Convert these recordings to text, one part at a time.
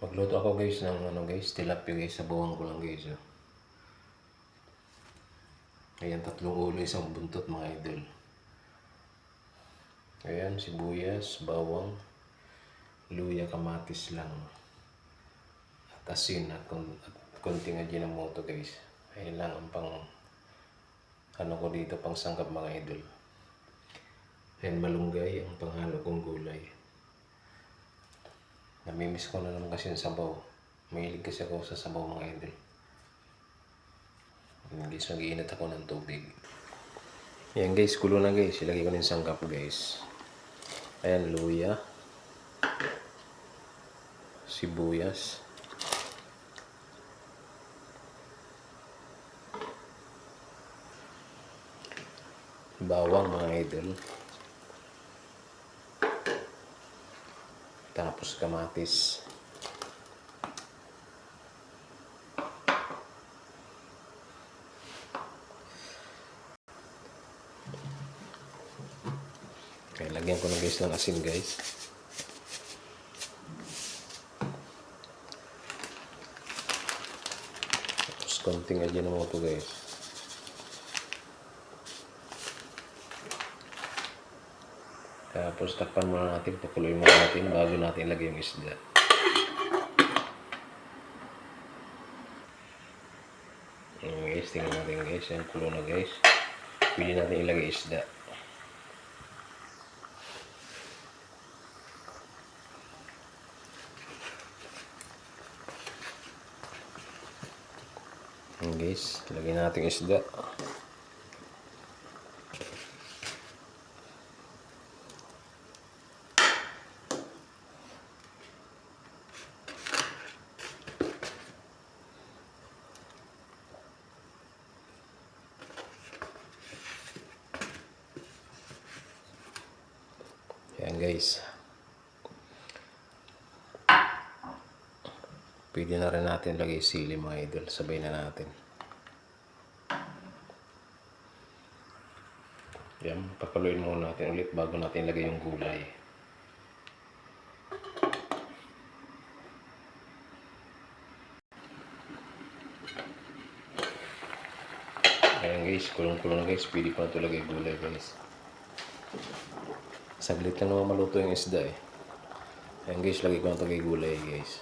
Magluto ako guys ng tilapia guys, sabawan ko lang guys. Oh. Ayan, 3 ulo, 1 buntot mga idol. Ayan, sibuyas, bawang, luya, kamatis lang. At asin at konting ajinomoto guys. Ayan lang ang pang ko dito, pang sangkap mga idol. Ayan, malunggay ang panghalo kong gulay. Namimiss ko na naman kasi yung sabaw. Mahilig kasi ako sa sabaw mga idol. Ayan guys, mag-iinit ako ng tubig. Ayan guys, kulo na guys. Ilagay ko na yung sangkap guys. Ayan, luya, sibuyas, bawang mga idol, tapos kamatis, okay, lagyan ko na guys ng asin guys. Tapos konting ajinomoto guys. Tapos takpan muna natin, pakuloy muna natin bago natin ilagay yung isda. Ayan guys, tingnan natin guys, yung kulo na guys. Pwede natin ilagay isda. Ayan guys, lagyan natin isda. Ayan guys. Pwede na rin natin lagay sili mga idol. Sabay na natin. Ayan, papaluin muna natin ulit bago natin lagay yung gulay. Ayan guys, kulong-kulong na guys. Pwede pa na ito lagay gulay guys. Saglit lang naman maluto yung isda eh. Ayan guys, lagay ko na ito kay gulay guys.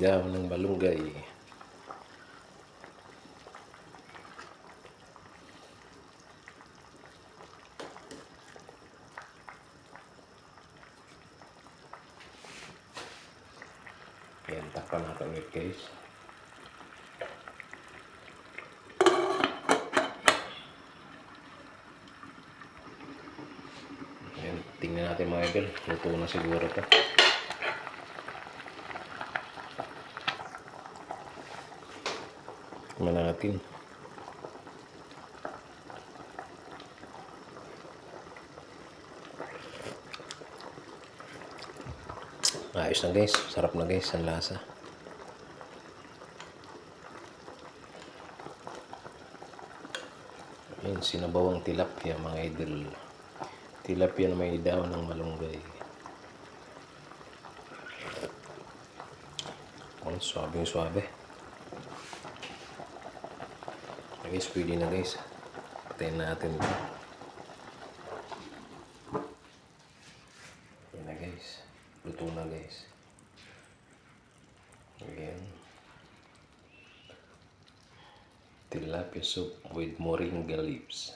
Dahon ng malunggay. Ayan, takpan natin ulit guys. Ayan, tingnan natin mga idol. Luto na siguro ito. Tingnan natin. Ayos na guys. Sarap na guys ang lasa. Ayan, sinabawang tilapia mga idol. Tilapia na may dahon ng malunggay. Ayan, suwabing-suwabe. Guys, pwede na guys. Patayin natin ito. Ayan na guys. Luto na guys. Ayan. Tilapia soup with moringa leaves.